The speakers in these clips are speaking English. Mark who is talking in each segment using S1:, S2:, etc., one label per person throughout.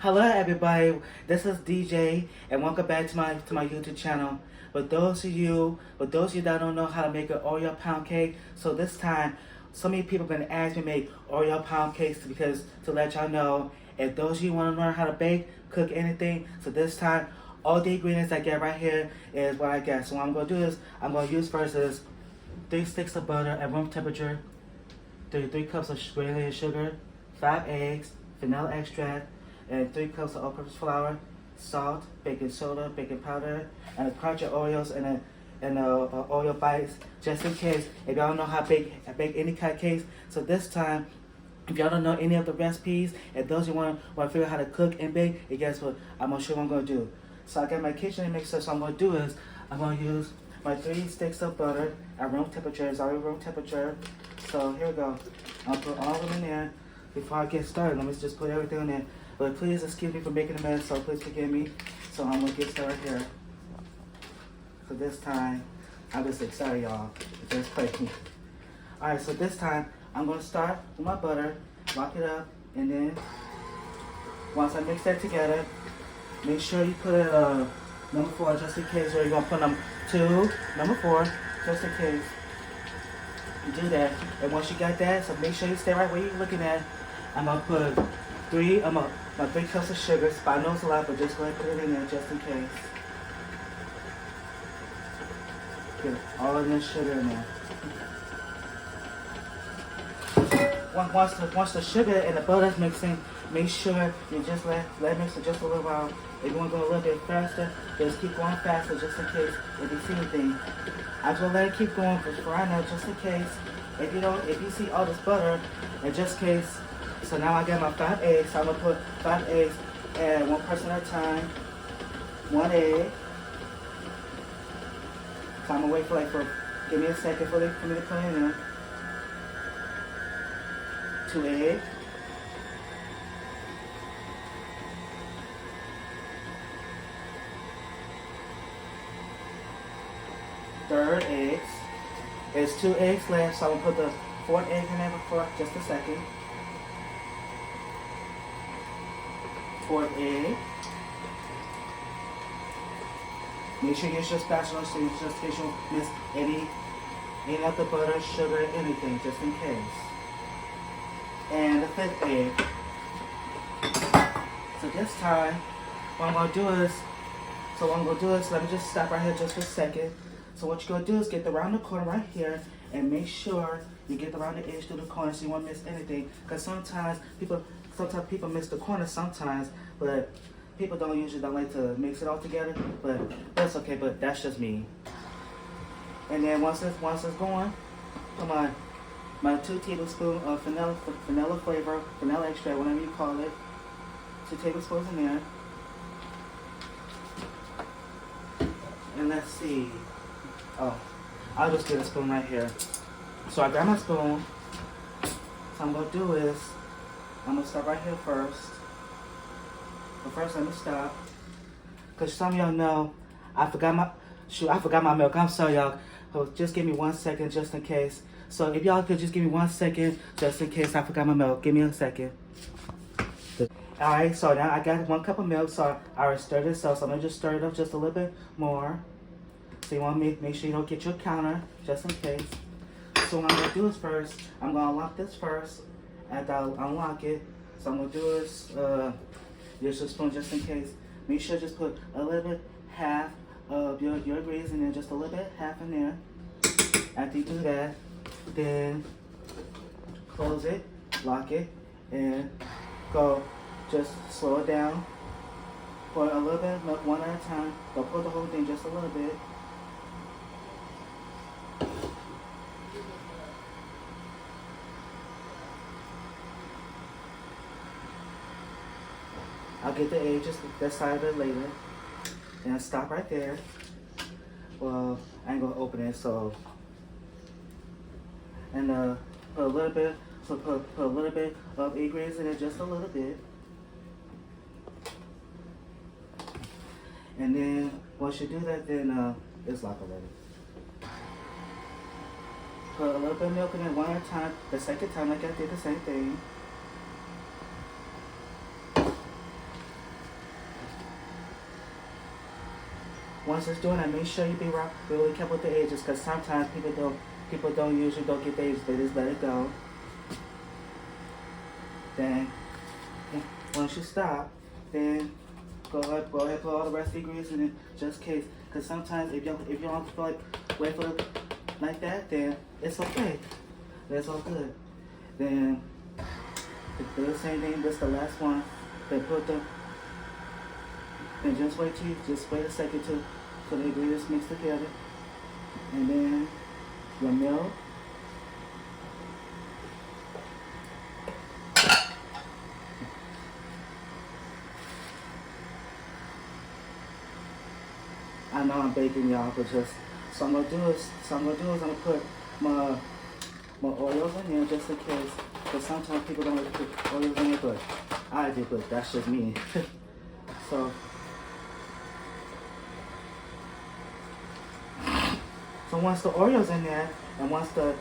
S1: Hello everybody, this is DJ and welcome back to my YouTube channel. For those of you that don't know how to make an Oreo pound cake, so this time so many people have been asking me to make Oreo pound cakes because to let y'all know, if those of you want to learn how to bake, cook anything, so this time all the ingredients I get right here is what I get. So what I'm gonna do is I'm gonna use first is 3 sticks of butter at room temperature, 3 cups of granulated sugar, 5 eggs, vanilla extract, and 3 cups of all-purpose flour, salt, baking soda, baking powder, and a crunch of Oreos and Oreo bites, just in case if y'all don't know how to bake any kind of cakes. So this time, if y'all don't know any of the recipes, and those who want to figure out how to cook and bake, and guess what? I'm gonna show you what I'm gonna do. So I got my KitchenAid mixer. So I'm gonna do is I'm gonna use my 3 sticks of butter at room temperature. It's already room temperature. So here we go. I'll put all of them in there. Before I get started, let me just put everything in there. But please excuse me for making a mess, so please forgive me. So I'm gonna get started here. So this time, I'm just excited, y'all. Just play me. Alright, so this time, I'm gonna start with my butter, lock it up, and then once I mix that together, make sure you put it number 4 just in case, or you're gonna put number 2, number 4, just in case. You do that, and once you got that, so make sure you stay right where you're looking at. I'm gonna put my 3 cups of sugar. I know it's a lot, but just go ahead and put it in there just in case. Get all of this sugar in there. Once the sugar and the butter is mixing, make sure you just let it mix for just a little while. If you want to go a little bit faster, just keep going faster just in case if you see anything. I just let it keep going for right now just in case. If you see all this butter, and just in case. So now I got my 5 eggs. So I'm gonna put 5 eggs and 1 person at a time. 1 egg. So I'm gonna wait for give me a second for me to put it in there. 2 eggs. 3rd eggs. There's 2 eggs left, so I'm gonna put the 4th egg in there for just a second. 4th egg. Make sure you use your spatula so you just in case you miss any of the butter, sugar, anything, just in case. And the 5th egg. So this time, what I'm gonna do is, let me just stop right here just for a second. So what you're gonna do is get around the corner right here and make sure you get around the edge through the corner so you won't miss anything. Because sometimes people miss the corner sometimes, but people don't like to mix it all together. But that's okay. But that's just me. And then once it's going, put my 2 tablespoons of vanilla flavor, vanilla extract, whatever you call it. 2 tablespoons in there. And let's see. Oh, I'll just get a spoon right here. So I got my spoon. So I'm gonna do is I'm gonna start right here first. But first let me stop. Cause some of y'all know I forgot my milk. I'm sorry y'all. So just give me 1 second just in case. So if y'all could just give me 1 second just in case I forgot my milk. Give me a second. Alright, so now I got 1 cup of milk, so I already stirred this up. So I'm gonna just stir it up just a little bit more. So you want to make sure you don't get your counter, just in case. So what I'm going to do is first, I'm going to unlock this first. After I unlock it, so I'm going to do is, use a spoon just in case. Make sure just put a little bit, half of your ingredients in there, just a little bit, half in there. After you do that, then close it, lock it, and go. Just slow it down. Pour a little bit, one at a time. Don't pour the whole thing, just a little bit. I'll get the egg just that side of it later. And I'll stop right there. Well, I ain't gonna open it, so. And put a little bit, put a little bit of ingredients in it, just a little bit. And then once you do that, then it's locked already. Put a little bit of milk in it 1 at a time. The second time, like I did the same thing. once it's doing that, make sure you be really careful with the edges, because sometimes people don't usually don't get the edges. They just let it go. Then once you stop, then go ahead put all the rest of the ingredients in it, just in case. Because sometimes if you don't feel like wait for it like that, then it's okay. That's all good. Then do the same thing. This is the last one. Then then just wait a second till the ingredients mix together, and then your milk. I know I'm baking y'all, but just so I'm gonna do is I'm gonna put my Oreos in here just in case. Because sometimes people don't like to put Oreos in it, but I do. But that's just me. So once the Oreos in there, and once the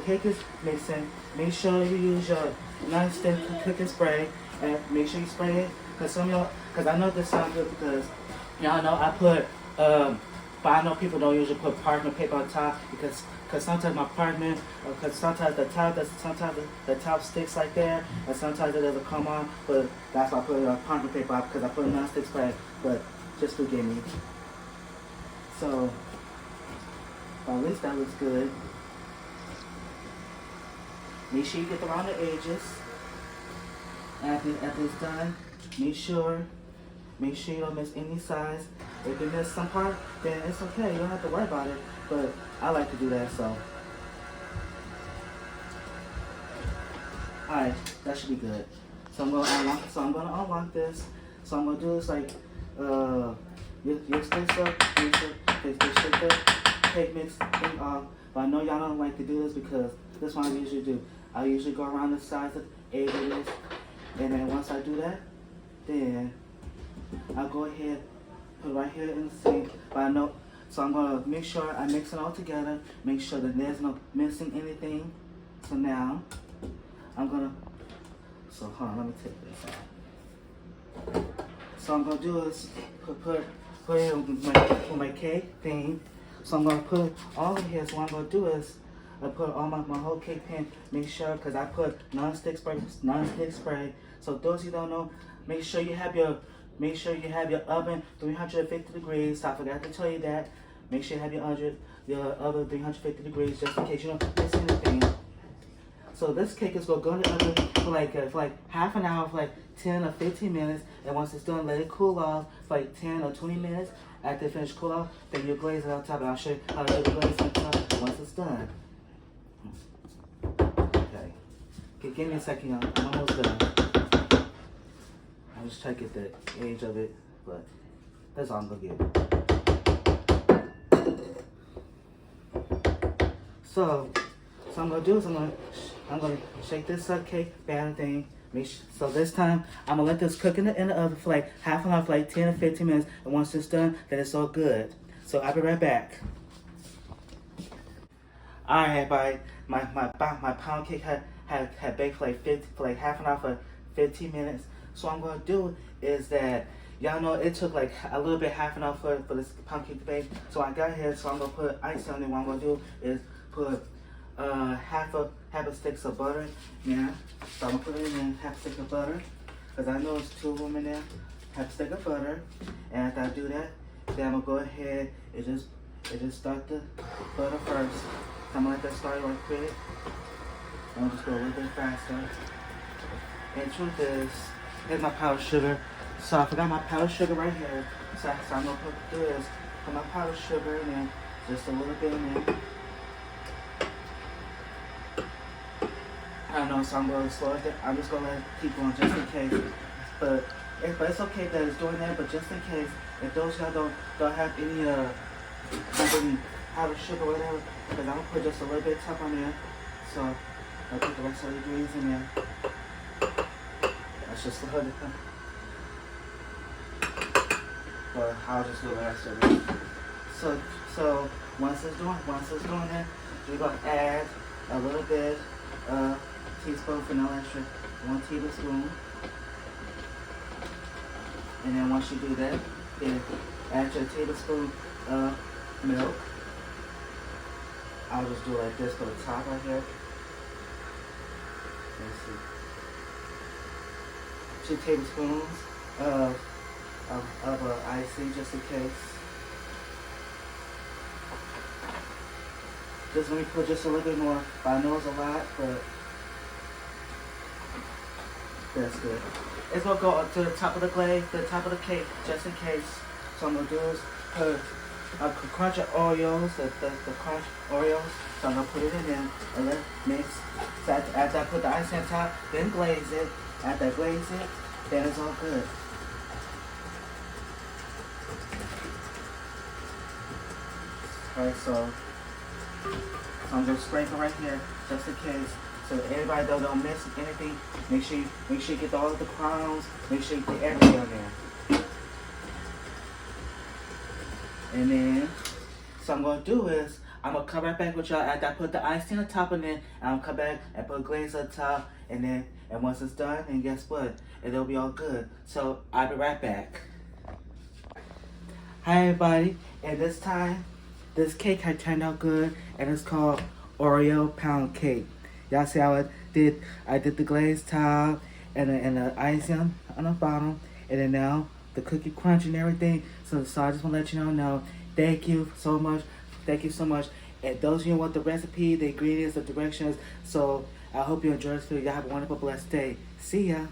S1: cake is mixing, make sure you use your non-stick cooking spray, and make sure you spray it. Because I know this sounds good because y'all know I put, but I know people don't usually put parchment paper on top because sometimes my parchment, because sometimes the top sticks like that, and sometimes it doesn't come on. But that's why I put parchment paper on, because I put a non-stick spray. But just forgive me. So at least that looks good. Make sure you get around the edges. After it's done, make sure you don't miss any sides. If you miss some part, then it's okay. You don't have to worry about it. But I like to do that, so. Alright, that should be good. So I'm gonna unlock this. So I'm gonna do this like you stick up, they shake the cake mix thing off. But I know y'all don't like to do this because this one I usually do. I usually go around the sides of edge of this, and then once I do that, then I'll go ahead, put it right here in the sink. But I know, so I'm gonna make sure I mix it all together, make sure that there's no missing anything. So now, so hold on, let me take this out. So I'm gonna do is put it with my cake thing. So I'm gonna put all in here. So what I'm gonna do is I put all my whole cake pan. Make sure, because I put non-stick spray. So those who don't know, make sure you have your oven 350 degrees. So I forgot to tell you that. Make sure you have your oven 350 degrees just in case you don't miss anything. So this cake is gonna go in the oven for like half an hour, for like 10 or 15 minutes. And once it's done, let it cool off for like 10 or 20 minutes. After it finishes cool off, then you glaze it on top. And I'll show you how to do the glaze on top once it's done. Okay, give me a second, y'all. I'm almost done. I'll just try to get the edge of it, but that's all I'm gonna get. So I'm gonna do is I'm gonna shake this cake batter thing. So this time I'm gonna let this cook in the oven for like half an hour, for like 10 or 15 minutes. And once it's done, then it's all good. So I'll be right back. Alright, everybody. My pound cake had baked for like half an hour, for 15 minutes. So what I'm gonna do is that y'all know it took like a little bit, half an hour for this pound cake to bake. So I got here, so I'm gonna put ice on it. What I'm gonna do is put half a stick of butter. Yeah. So I'm gonna put it in there, half a stick of butter, because I know there's 2 of them in there. Half a stick of butter, and after I do that, then I'm gonna go ahead and just start the butter first. So I'm gonna let that start real quick. I'm gonna just go a little bit faster. And truth is, here's my powdered sugar. So I forgot my powdered sugar right here. So I'm gonna put my powdered sugar in there, just a little bit in there. I know, so I'm going to slow it down. I'm just going to let it keep going just in case. But it's okay that it's doing that, but just in case, if those y'all don't have any powdered sugar or whatever, because I'm going to put just a little bit of top on there. So I'll put the rest of the ingredients in there. That's just a little bit. But I'll just do the rest of it. So once it's doing that, we're going to add a little bit teaspoon vanilla extract, 1 tablespoon. And then once you do that, then Add your tablespoon of milk. I'll just do it like this for the top right here. Let's see. 2 tablespoons of icing just in case. Just let me put just a little bit more. I know it's a lot, but that's good. It's gonna go up to the top of the glaze, the top of the cake, just in case. So I'm gonna do is put a crunch of Oreos, the crunch Oreos. So I'm gonna put it in there and let it mix. So after I put the ice on top, then glaze it. After I glaze it, then it's all good. Alright, so I'm gonna sprinkle right here, just in case. So everybody don't miss anything. Make sure you get all of the crumbs. Make sure you get everything on there. And then, so I'm gonna do is I'm gonna come right back with y'all after I put the icing on top, and then I'm gonna come back and put glaze on top, and once it's done, and guess what? It'll be all good. So I'll be right back. Hi everybody, and this time this cake had turned out good, and it's called Oreo pound cake. Y'all see how I did the glaze top and the icing on the bottom, and then now the cookie crunch and everything. So I just want to let you all know, thank you so much. Thank you so much. And those of you who want the recipe, the ingredients, the directions. So I hope you enjoy this video. Y'all have a wonderful, blessed day. See ya.